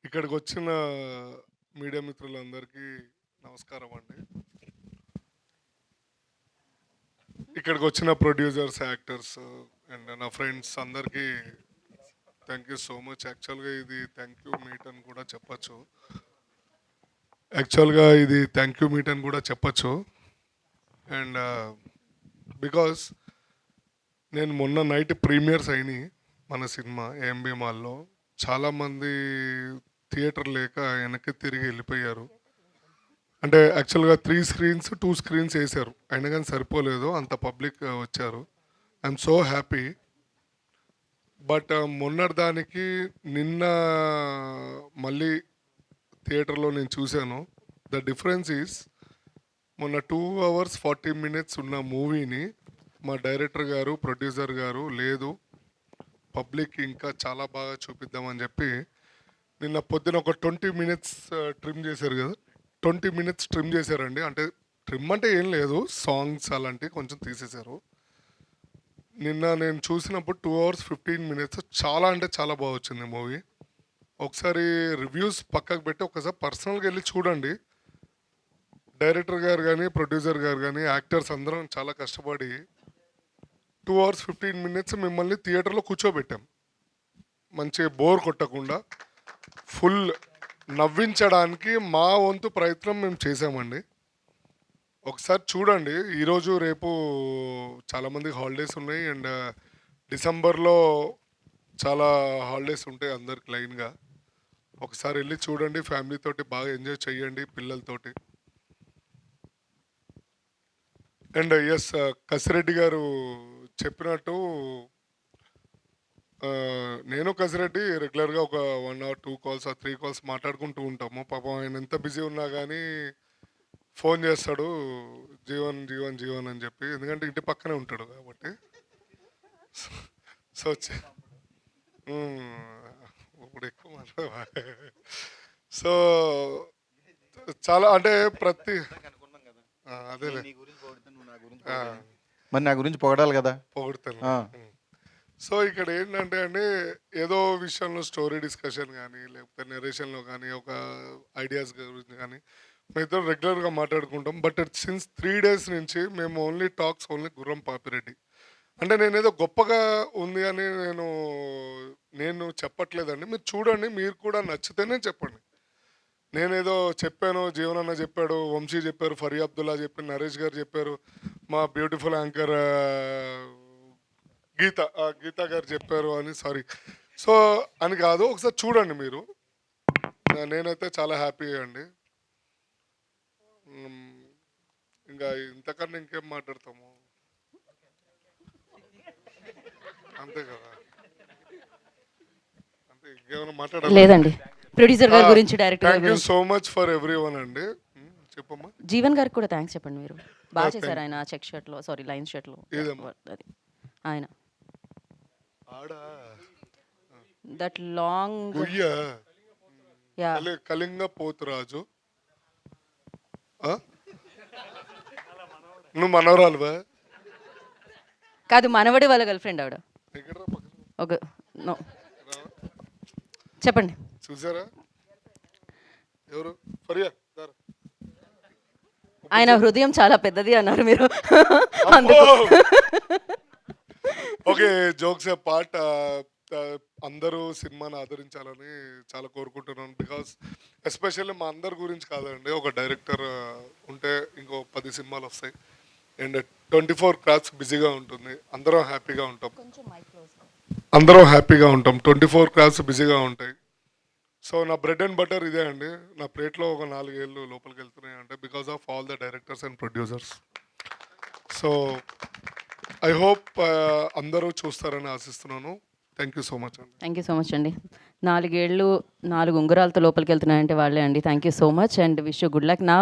ఇక్కడికి వచ్చిన మీడియా మిత్రులందరికీ నమస్కారం అండి. ఇక్కడికి వచ్చిన ప్రొడ్యూసర్స్, యాక్టర్స్ అండ్ నా ఫ్రెండ్స్ అందరికీ థ్యాంక్ యూ సో మచ్. యాక్చువల్గా ఇది థ్యాంక్ యూ మీట్ అని కూడా చెప్పచ్చు. అండ్ బికాస్ నేను మొన్న నైట్ ప్రీమియర్స్ అయినాయి మన సినిమా ఏఎంబి మాల్లో. చాలామంది థియేటర్ లేక వెనక్కి తిరిగి వెళ్ళిపోయారు. అంటే యాక్చువల్గా 3 స్క్రీన్స్ 2 స్క్రీన్స్ వేశారు, అయినా కానీ సరిపోలేదు, అంత పబ్లిక్ వచ్చారు. I'm so happy. బట్ మొన్నటి దానికి నిన్న మళ్ళీ థియేటర్లో నేను చూశాను. ద డిఫరెన్స్ ఈస్ మొన్న 2 hours 40 minutes ఉన్న మూవీని మా డైరెక్టర్ గారు, ప్రొడ్యూసర్ గారు లేదు పబ్లిక్ ఇంకా చాలా బాగా చూపిద్దామని చెప్పి నిన్న పొద్దున ఒక 20 minutes ట్రిమ్ చేశారు కదా. 20 minutes ట్రిమ్ చేశారండి. అంటే ట్రిమ్ అంటే ఏం లేదు, సాంగ్స్ అలాంటివి కొంచెం తీసేశారు. నిన్న నేను చూసినప్పుడు 2 hours 15 minutes చాలా అంటే చాలా బాగా వచ్చింది మూవీ. ఒకసారి రివ్యూస్ పక్కకు పెట్టి ఒకసారి పర్సనల్గా వెళ్ళి చూడండి. డైరెక్టర్ గారు కానీ, ప్రొడ్యూసర్ గారు కానీ, యాక్టర్స్ అందరం చాలా కష్టపడి 2 hours 15 minutes మిమ్మల్ని థియేటర్లో కూర్చోబెట్టాం. మంచి బోర్ కొట్టకుండా ఫుల్ నవ్వించడానికి మా వంతు ప్రయత్నం మేము చేసామండి. ఒకసారి చూడండి. ఈరోజు రేపు చాలామందికి హాలిడేస్ ఉన్నాయి అండ్ డిసెంబర్లో చాలా హాలిడేస్ ఉంటాయి అందరికి లైన్గా. ఒకసారి వెళ్ళి చూడండి, ఫ్యామిలీతోటి బాగా ఎంజాయ్ చేయండి, పిల్లలతోటి. అండ్ ఎస్, కసిరెడ్డి గారు చెప్పినట్టు నేను కసిరెడ్డి రెగ్యులర్గా ఒక 1 or 2 calls or 3 calls మాట్లాడుకుంటూ ఉంటాము. పాపం ఆయన ఎంత బిజీ ఉన్నా కానీ ఫోన్ చేస్తాడు, జీవన్ జీవన్ జీవన్ అని చెప్పి, ఎందుకంటే ఇంటి పక్కనే ఉంటాడు కాబట్టి. సో ఇప్పుడు ఎక్కువ మాట్లాడ సో చాలా అంటే ప్రతి అదేలే మరి నా గురించి పొగడాలి కదా. పొగుడుతాను. సో ఇక్కడ ఏంటంటే అండి, ఏదో విషయంలో స్టోరీ డిస్కషన్ కానీ లేకపోతే నెరేషన్లో కానీ ఒక ఐడియాస్ గురించి కానీ మేమిద్దరు రెగ్యులర్గా మాట్లాడుకుంటాం. బట్ సిన్స్ 3 days నుంచి మేము ఓన్లీ గుర్రం పాపిరెడ్డి. అంటే నేనేదో గొప్పగా ఉంది అని నేను చెప్పట్లేదండి. మీరు చూడండి, మీరు కూడా నచ్చితేనే చెప్పండి. నేనేదో చెప్పాను, జీవనన్న చెప్పాడు, వంశీ చెప్పారు, ఫరీ అబ్దుల్లా చెప్పారు, నరేష్ గారు చెప్పారు, మా బ్యూటిఫుల్ యాంకర్ గీత గారు చెప్పారు అని సో అని కాదు. ఒకసారి చూడండి మీరు. నేనైతే చాలా హ్యాపీ అండి. ఇంకా ఇంతకన్నా ఇంకేం మాట్లాడతాము, అంతే కదా. అంతే, ఇంకేమైనా మాట్లాడాలి లేదండి. ప్రొడ్యూసర్ గారి గురించి, డైరెక్టర్ గారి థ్యాంక్ యూ గురించి, సో మచ్ ఫర్ ఎవ్రీవన్ అండి. చెప్పమ్మా. జీవన్ గారికి కూడా థ్యాంక్స్ చెప్పండి. మీరు బాగా చేశారు. ఆయన చెక్ షర్ట్ లో, సారీ లైన్ షర్ట్ లో, అది ఆయన దట్ లాంగ్ యా కళింగ పోతురాజు. నువ్వు మనవరాలువా? కాదు, మనవడి వాళ్ళ గర్ల్ ఫ్రెండ్ ఆవిడ. ఒక నో చెప్పండి. చూసారా ఎవరు? ఫరియా ఆయన హృదయం చాలా పెద్దది అన్నారు మీరు. అందుకు ఓకే, జోక్స్ ఏ పార్ట్. అందరూ సినిమాని ఆదరించాలని చాలా కోరుకుంటున్నాను. బికాస్ ఎస్పెషల్లీ మా అందరి గురించి కాదండి, ఒక డైరెక్టర్ ఉంటే ఇంకో 10 సినిమాలు వస్తాయి అండ్ 24 crafts బిజీగా ఉంటుంది. అందరం హ్యాపీగా ఉంటాం. 24 crafts బిజీగా ఉంటాయి. సో నా బ్రెడ్ అండ్ బటర్ ఇదే అండి. నా ప్లేట్లో ఒక 4 ఏళ్ళు లోపలికి వెళ్తున్నాయి అంటే because of all the directors and producers. So I hope అందరూ చూస్తారని ఆశిస్తున్నాను. థ్యాంక్ యూ సో మచ్ అండి. థ్యాంక్ యూ సో మచ్ అండి. 4 ఏళ్ళు 4 ఉంగరాలతో లోపలికి వెళ్తున్నాయంటే వాళ్ళే అండి. Thank you so much and wish you good luck. నా